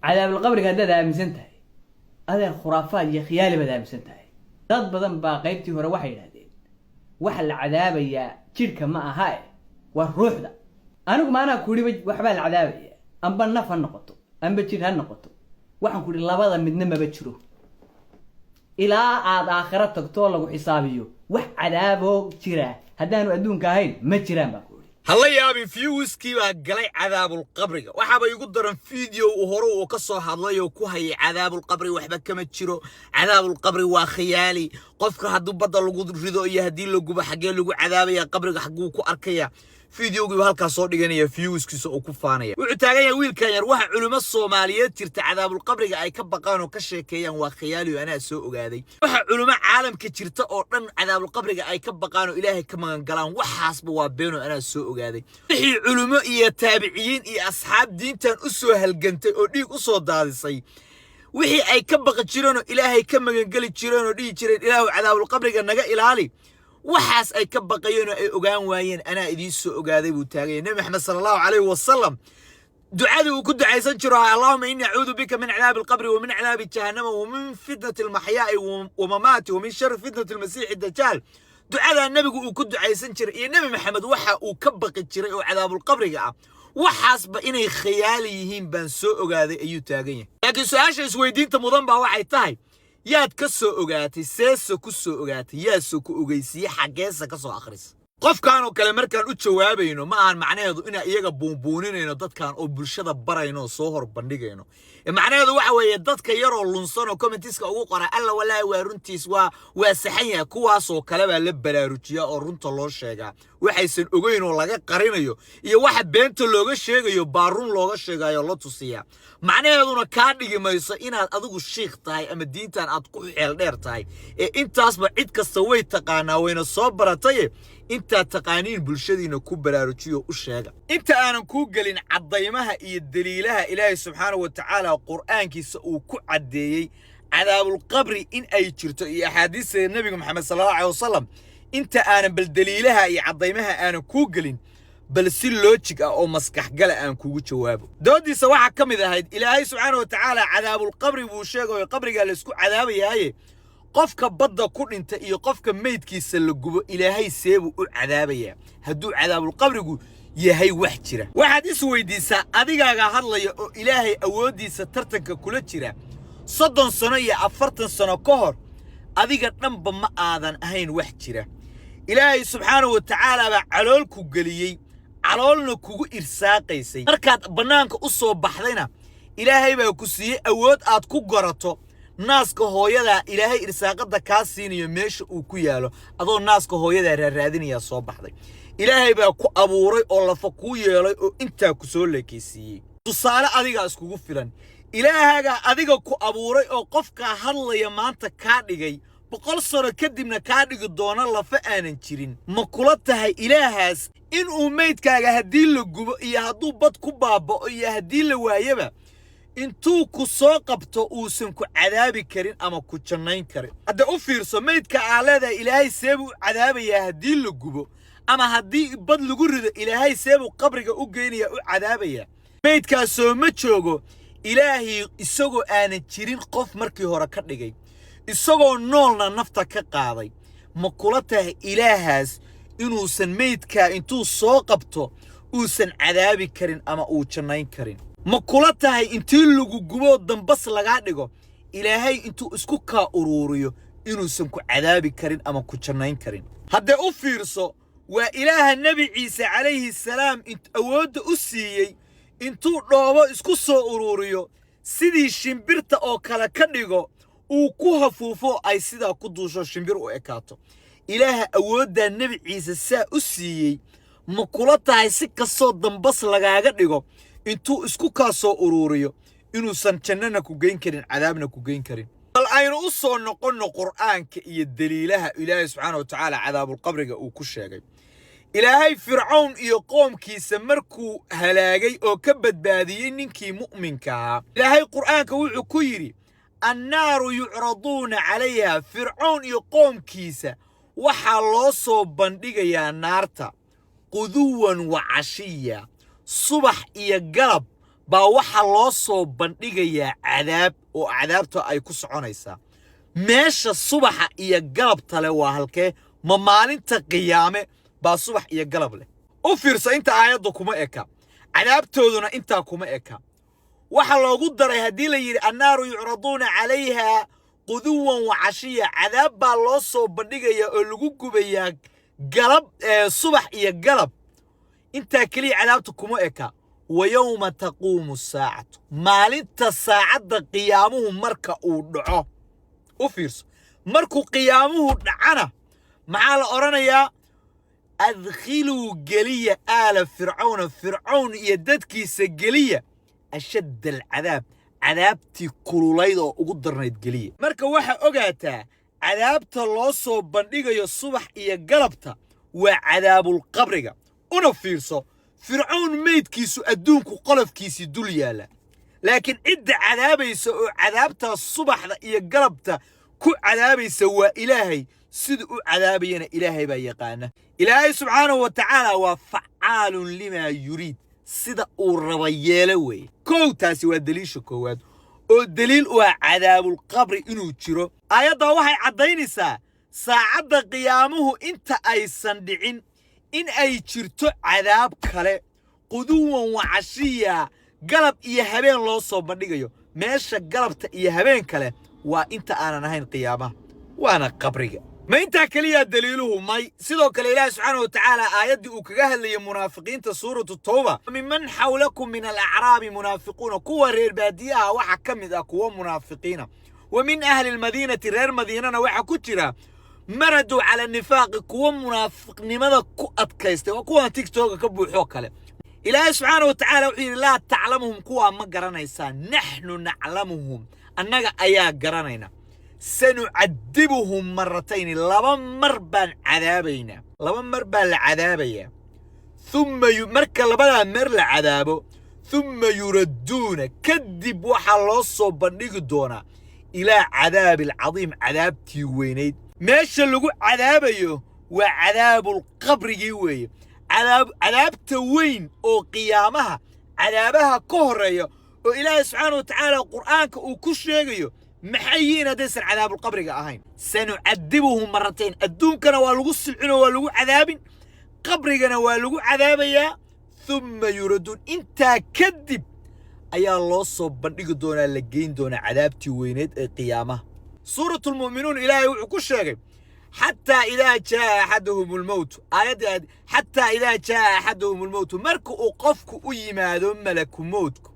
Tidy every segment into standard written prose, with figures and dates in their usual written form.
عذاب القبر قد هذا أمسنتها هذا خرافات يا خيالي بدا أمسنتها ضد بدن باقيتي هو روحي هذين وحل العذاب يا شركة ما هاي والروح ده أنا ما أنا كوري وحبال العذاب يا أم بنفع النقطة أم بتشيل هالنقطة وحن كوري الله بدن من نما بتشرو إلى عاد آخرتك طول وحسابيو وح عذابه شرا هدانو أدون كاهين ما شرا ما هلا يا أبي فيوسكي وقلي عذاب القبر وحابا يقدر فيديو وهرو وقصة هلا وكوهي عذاب القبر وحبا كما تشيرو عذاب القبر وخيالي قفك هدو بدل لقود ريدو يهدي لقو بحقين لقو عذاب يا قبر حقوكو أركيا فيديو قبل هالكا صوت دغانيا فيوسكي سو كفانيا wuxuu taagan yahay wiilkan yar waxa culimo Soomaaliyeed jirta cadaabul qabriga ay ka baqaan oo ka sheekeeyaan waa khiyaali ana soo ogaaday waxa culimo caalamka jirta oo dhan cadaabul qabriga ay ka baqaan oo Ilaahay ka magan galaan waxaasba waa been oo ana soo ogaaday wixii culimo iyo taabiciin iyo asxaab diintan u soo halgantay oo dhiig u soo daadisay wixii ay ka baqi jireen oo Ilaahay ka magan gali jireen oo dhigi jireen Ilaahu cadaabul qabriga naga ilaali waxaas ay ka baqayeen ay ogaan waayeen ana idin soo ogaaday buu taagay nabi maxamed sallallahu alayhi wasallam ducadu uu ku ducaysan jiro allahumma inni a'uudu bika min 'adab al-qabr wa min 'adab jahannam wa min fitnati al-mahya'i wa mamati wa min sharri fitnati al-masih ad-dajjal ducada nabigu uu ku ducaysan jiray iyo nabi maxamed waxa uu ka baqi jiray oo 'adab al-qabriga ah waxaas ba inay khiyaali yihiin baan soo ogaaday ayuu taagan yahay laakiin su'aasha isweydiinta mudan baa waxay tahay yaad ka soo ogaatay seeso ku soo ogaatay yaa soo ku ogeysiye xageesa ka soo akhris qofkan oo kale markaan u jawaabayno ma aan macnaheedu ina iyaga buunbuuninayno dadkan oo bulshada barayno soo hor bandhigayno macnaheedu waxa weeye dadka yar oo lunsan oo commentiska ugu qora alla walaa waa runtiis waa saxan yahay kuwaas oo kale baa la baraarujiya oo runta loo sheegaa waxaysan ogeyn oo laga qarinayo iyo waxa beenta looga sheegayo baarun looga sheegayo la tusiya macnaheeduna ka dhigi mayso inaad adigu sheekh tahay ama diintan aad ku xeel dheer tahay ee intaasba cid kasta way taqaanaa wayna soo baratay inta taqaaniin bulshadiina ku baraarujiyo u sheega inta aanan ku galin cadaymaha iyo daliilaha Ilaahay subhanahu wa ta'ala quraankiisa uu ku cadeeyay cadaabul qabri in ay jirto iyo ahadiisa nabiga maxamed sallallahu alayhi wasallam inta aanan bal daliilaha iyo cadaymaha aanan ku galin bal si logic ah oo maskax gal aan kugu jawaabo doodiisa waxa kamid ahayd Ilaahay subhanahu wa ta'ala cadaabul qabri buu sheegay qabriga la isku cadaabayaay qofka badda ku dhinta iyo qofka meydkiisa la gubo Ilaahay seebu u cadaabaya haduu cadaabul qabrigu yahay wax jira waxaad is weydiisaa adigaaga hadlaya oo Ilaahay awoodiisa tartanka kula jira 30 sano iyo 40 sano ka hor adiga dhanba ma aadan ahayn wax jira Ilaahay subhanahu wa ta'ala ba calool ku galiyay caloolna kugu irsaaqaysay markaad banaanka u soo baxdayna Ilaahay baa ku siiyay awood aad ku garato naaska hooyada Ilaahay irsaaqada ka siinayo meesha uu ku yaalo adoo naaska hooyada raadinaya soo baxday Ilaahay baa ku abuuray oo lafa ku yeelay oo inta ku soo leekaysiiyay tusaale adiga iskugu filan Ilaahaga adiga ku abuuray oo qofka hadlaya maanta ka dhigay 100 sano kadibna ka dhigi doona lafa aanan jirin ma kula tahay Ilaahaas in uu meydkaaga hadii la gubo iyo haduu bad ku baabao iyo hadii la waayaba intuu ku soo qabto uusan ku cadaabi karin ama ku jannayn karin hadda u fiirso meydka aalada Ilaahay seebu cadaabaya hadii la gubo ama hadii bad lagu rido Ilaahay seebu qabriga u geynaya u cadaabaya meydkaas soo ma joogo Ilaahay isagoo aanan jirin qof markii hore ka dhigay isagoo noolna nafta ka qaaday ma kula tahay Ilaahaas inuusan meydka intuu soo qabto uusan cadaabi karin ama uu jannayn karin ma kula tahay intii lagu gubo dambas laga dhigo Ilaahay intuu isku ka ururiyo inuusan ku cadaabi karin ama ku jannayn karin hadda u fiirso waa Ilaaha nabi Ciise alayhi salaam awoodda u siiyay intuu dhoobo isku soo ururiyo sidii shimbirta oo kala ka dhigo uu ku hafuufo ay sida ku duusho shimbir u ekaato Ilaaha awoodda nabi Ciise saa u siiyay ma kula tahay si kasoo dambas lagaaga dhigo intuu isku ka soo ururiyo inuusan jannana ku geyn karin cadaabna ku geyn karin bal aynu u soo noqono quraanka iyo daliilaha Ilaahay subhanahu wa ta'ala cadaabul qabriga uu ku sheegay Ilaahay Fircawn iyo qoomkiisa markuu halaagay oo ka badbaadiyay ninkii mu'minka ah Ilaahay quraanka wuxuu ku yiri annaaru yu'raduna 'alayha Fircawn iyo qoomkiisa waxa loo soo bandhigayaa naarta quduwan wa 'ashiya subax iyo galab baa waxa loo soo bandhigayaa cadaab oo cadaabta ay ku soconaysaa meesha subaxa iyo galabta leh waa halkee ma maalinta qiyaame baa subax iyo galab leh u fiirsa inta aayaddu kuma eka cadaabtooduna intaa kuma eka waxa loogu daray haddii la yidhi annaaru yucraduuna calayha quduwan wa cashiya cadaab baa loo soo bandhigayaa oo lagu gubayaa galab subax iyo galab intaa keliya cadaabta kuma eka wayowma taquumu saacatu maalinta saacadda qiyaamuhu marka uu dhaco u fiirso markuu qiyaamuhu dhacana maxaa la odhanayaa adkhiluu geliya aala fircawna fircawn iyo dadkiisa geliya ashadda alcadaab cadaabtii kululayd oo ugu darnayd geliya marka waxaa ogaataa cadaabta loo soo bandhigayo subax iyo galabta waa cadaabulqabriga una fiirso fircawn meydkiisu adduunku qolofkiisii dul yaalla laakiin cidda cadaabaysa oo cadaabtaas subaxda iyo galabta ku cadaabaysa waa ilaahay sida u cadaabayana ilaahay baa yaqaana ilaahay subxaanahu wa tacaala waa facaalun limaa yuriid sida uu raba yeelo weeye kow taasi waa daliisha koowaad oo daliil u ah cadaabulqabri inuu jiro aayaddaa waxay caddaynaysaa saacadda qiyaamuhu inta aysan dhicin in ay jirto cadaab kale quduwan wa cashiya galab iyo habeen loo soo bandhigayo meesha galabta iyo habeen kale waa inta aanan ahayn qiyaamaha waana qabriga ma intaa keliya daliiluhu may sidoo kale ilaahay subxaanahu wa tacaala aayaddii uu kaga hadlayay munaafiqiinta suuratu tawba miman xawlakum min alacraabi munaafiquuna kuwa reer baadiyaha waxa ka mid ah kuwa munaafiqiina wa min ahli lmadiinati reer madiinana waxa ku jira maraduu cala nifaaqi kuwa munaafiqnimada ku adkaystay waa kuwan tiktoka ka buuxoo kale ilaahay subxaanahu wa tacaala wuxuu yidhi laa taclamuhum kuwaa ma garanaysaa naxnu naclamuhum annaga ayaa garanayna sanucadibuhum marratayni laba mar baan cadaabaynaa laba mar baa la cadaabayaa marka labadaa mar la cadaabo uma yuradduuna kadib waxaa loo soo bandhigi doonaa ilaa cadaabi alcadiim cadaabtii weynayd meesha lagu cadaabayo waa cadaabulqabrigii weeye cadaabta weyn oo qiyaamaha cadaabaha ka horreeya oo ilaahay subxaanahu wa tacaala qur'aanka uu ku sheegayo maxay yihiin haddaysan cadaabulqabriga ahayn sanucadibuhum marratayn adduunkana waa lagu silcinoo waa lagu cadaabin qabrigana waa lagu cadaabayaa uma yuradduun intaa kadib ayaa loo soo bandhigi doonaa la geyn doonaa cadaabtii weyneed ee qiyaamaha suuratulmu'minuun ilaahay wuxuu ku sheegay xataa idaa jaa'a axaduhum almowtu aayadda xataa idaa jaa'a axaduhum almowtu marka uu qofku u yimaado malaku mowtku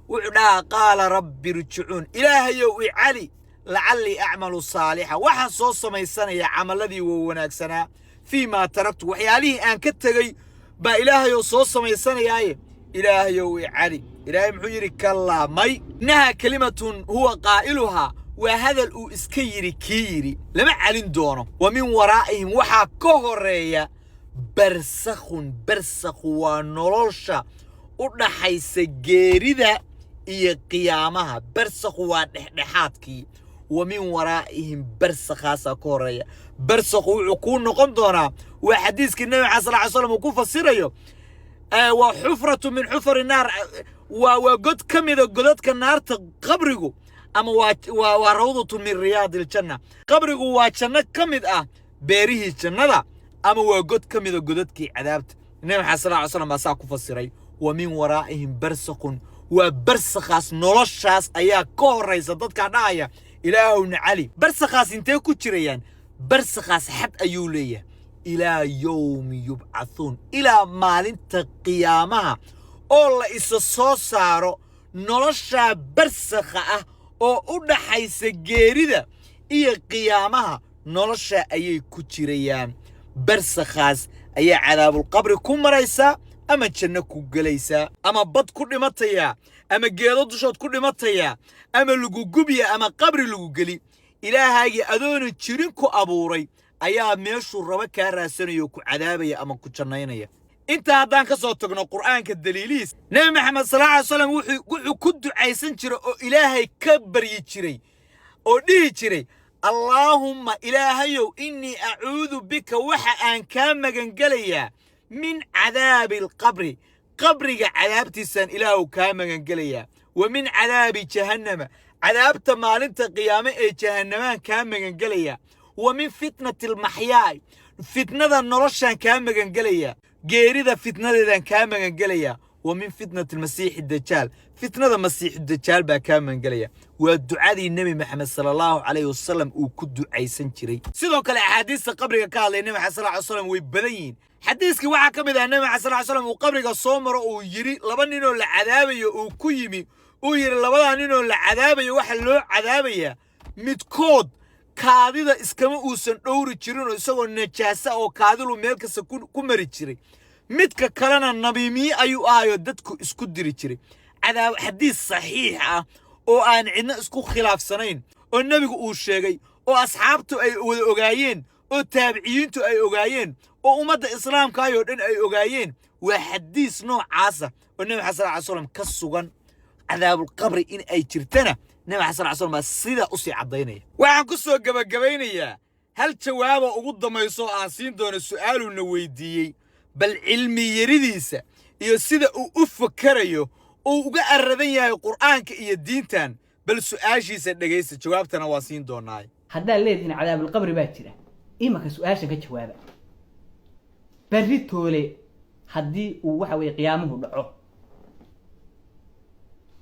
wuxuu dhahaa qaala rabbi irjicuun ilaahayow i cali lacallii acmalu saalixa waxaan soo samaysanayaa camalladii waa wanaagsanaa fii maa taraktu waxyaalihii aan ka tegey baa ilaahayow soo samaysanayaaye ilaahayow i cali ilaahay muxuu yidhi kallaa may innahaa kelimatun huwa qaa'iluhaa waa hadal uu iska yidhi kii yidhi lama celin doono wa min waraa'ihim waxaa ka horreeya barsakhun barsakhu waa nolosha u dhaxaysa geerida iyo qiyaamaha barsakhu waa dhexdhexaadkii wa min waraa'ihim barsakhaasaa ka horreeya barsakhu wuxuu kuu noqon doonaa waa xadiiskii nebi maxamed sal ly slam uu ku fasirayo waa xufratu min xufari naar waa god ka mida godadka naarta qabrigu ama waa rawdatun min riyaadi aljanna qabrigu waa janno ka mid ah beerihii jannada ama waa god ka mida godadkii cadaabta nebi maxamed sal ly slam baa saa ku fasiray wa min waraa'ihim barsakhun waa barsakhaas noloshaas ayaa ka horraysa dadkaa dhahaya ilaahowna cali barsakhaas intee ku jirayaan barsakhaas xad ayuu leeyahay ilaa yowmi yubcathuun ilaa maalinta qiyaamaha oo la isa soo saaro noloshaa barsakha ah oo u dhaxaysa geerida iyo qiyaamaha noloshaa ayay ku jirayaan barsakhaas ayaa cadaabulqabri ku maraysaa ama janno ku gelaysaa ama bad ku dhimatayaa ama geedo dushood ku dhimatayaa ama lagu gubya ama qabri lagu geli ilaahaagii adoonan jirin ku abuuray ayaa meeshuu raba kaa raadsanaya oo ku cadaabaya ama ku jannaynaya intaa haddaan ka soo tagno qur'aanka daliilihiis nebi maxamed sallallahu alayhi wasallam wuxuu ku ducaysan jiray oo ilaahay ka baryi jiray oo dhihi jiray allaahumma ilaahayow innii acuudu bika waxa aan kaa magangelayaa min cadaabi alqabri qabriga cadaabtiisaan ilaahu kaa magangelayaa wa min cadaabi jahannama cadaabta maalinta qiyaame ee jahannamaan kaa magangelayaa wa min fitnati almaxyaa fitnada noloshaan kaa magangelayaa geerida fitnadeedaan kaa magangelayaa wa min fitnati almasiixi dajaal fitnada masiixu dajaal baa kaa magangelaya waa ducadii nabi maxamed sallallahu alayhi wasallam uu ku ducaysan jiray sidoo kale axaadiista qabriga ka hadlay nabi sallallahu alayhi wasallam way badan yihiin xadiiskii waxa ka mid ah nabi sallallahu alayhi wasallam uu qabriga soo maro uu yiri laba nin oo la cadaabayo uu ku yimi uu yiri labada nin oo la cadaabayo waxa loo cadaabaya midkood kaadida iskama uusan dhowri jirin oo isagoo najaasa oo kaadilu meel kasta ku mari jiray midka kalena nabiimi ayuu ahayo dadku isku diri jiray cadaab xadiis saxiix ah oo aan cidna isku khilaafsanayn oo nabigu uu sheegay oo asxaabtu ay wada ogaayeen oo taabiciintu ay ogaayeen oo ummadda islaamka ay dhan ay ogaayeen waa xadiis noocaas oo nabi sallallahu alayhi wasallam ka sugan cadaabul qabri in ay jirtana nabi sallallahu alayhi wasallam sida u sii cadeynaya waxaan ku soo gabagabeynayaa hal jawaab ugu dameyso aan siin doono su'aaluna weydiiyay bal cilmi yaridiisa iyo sida uu u fakarayo oo uga aradan yahay quraanka iyo diintan bal su'aashiisa dhageysta jawaabtana waa siin doonaa haddaan leedin cadaabul qabri baa jira imaka su'aasha ka jawaaba bari toole haddii uu waxa way qiyaamuhu dhaco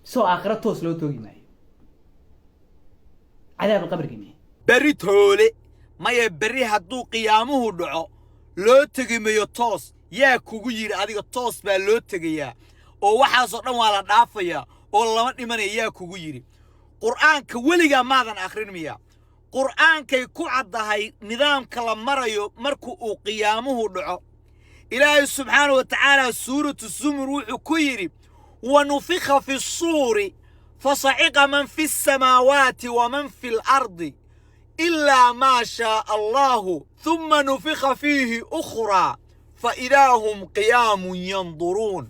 soo aakhira toos loo toogi maayo cadaabul qabri kimiya bari toole maya bari hadduu qiyaamuhu dhaco loo tegi mayo toos yaa kugu yiri adiga toos baa loo tegayaa oo waxaas oo dhan waa la dhaafayaa oo lama dhimanaya yaa kugu yiri quraanka weliga maadan akhrin miya quraankay ku cadahay nidaamka la marayo markuu uu qiyaamuhu dhaco ilaahay subxaanahu wa ta'aala suuratu zumur wuxuu ku yiri wa nufikha fi as-suuri fasa'iqa man fi as-samawati wa man fi al-ardi إلا ما شاء الله ثم نفخ فيه أخرى فإذا هم قيام ينظرون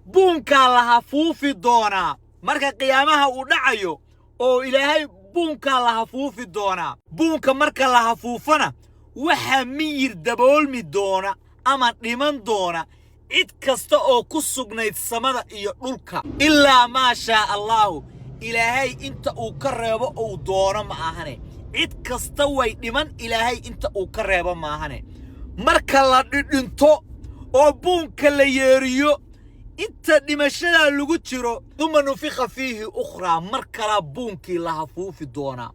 بونكا لها فوفي دونا مركا قيامها ودعيو أو إلهي بونكا لها فوفي دونا بونكا مركا لها فوفنا وحمير دبول مي دونا أما لمن دونا إد كستا أو كسوغنيت سمدا إيقلوكا إلا ما شاء الله إلهي إنت أو كريبا أو دونا معاهني cid kasta way dhiman ilaahay inta uu ka reebo maahane marka la dhinto oo buunka la yeeriyo inta dhimashada lagu jiro thumma nufikha fihi ukhra markala buunkii la hafuufi doona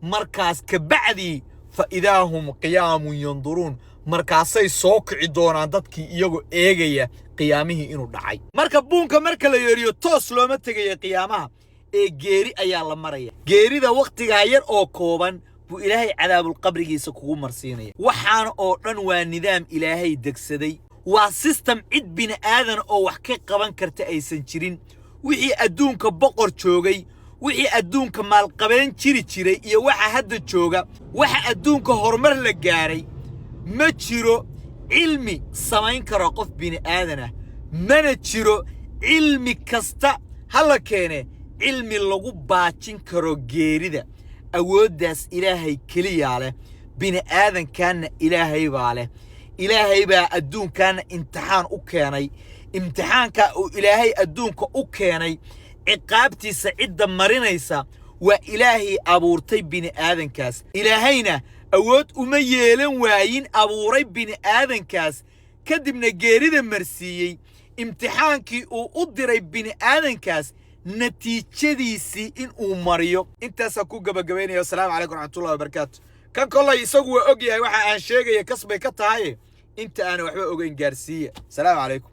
markaas ka bacdi fa idahum qiyamun yanduruun markaasay soo kici doonaan dadkii iyagu eegaya qiyaamihii inuu dhacay marka buunka marka la yeeriyo toos looma tagay qiyaamaha ee geeri ayaa la maraya geerida waqtiga yar oo kooban buu ilaahay cadaabul qabrigiisa kugu marsiinaya waxaan oo dhan waa nidaam ilaahay degsaday waa system cid bin aadan oo wax ka qaban karta aysan jirin wixii adduunka boqor joogay wixii adduunka maal qabeen jiray iyo waxa hadda jooga waxa adduunka horumar la gaaray ma jiro cilmi samayn karo qof bin aadan mana jiro cilmi kasta hala keene علمي لغو باتشين كرو جيريدا أوداس إلهي كليالة بين آذن كان إلهي بالة إلهي با أدون كان امتحان أوكياني امتحان كا إلهي أدون كا أوكياني عقابتي سعيد مرينيسا وإلهي أبورتي بين آذن كاس إلهينا أود أميالن وايين أبوري بين آذن كاس كدبنا جيريدا مرسيي امتحان كي أدري بين آذن كاس natiijadiisii in uu mariyo intaas ku gabagabeynaya assalamu alaykum warahmatullahi wabarakatuh kan kollay isagu waa og yahay waxa aan sheegay kasbay ka tahay inta aan waxba ogeyn gaarsiiye assalamu alaykum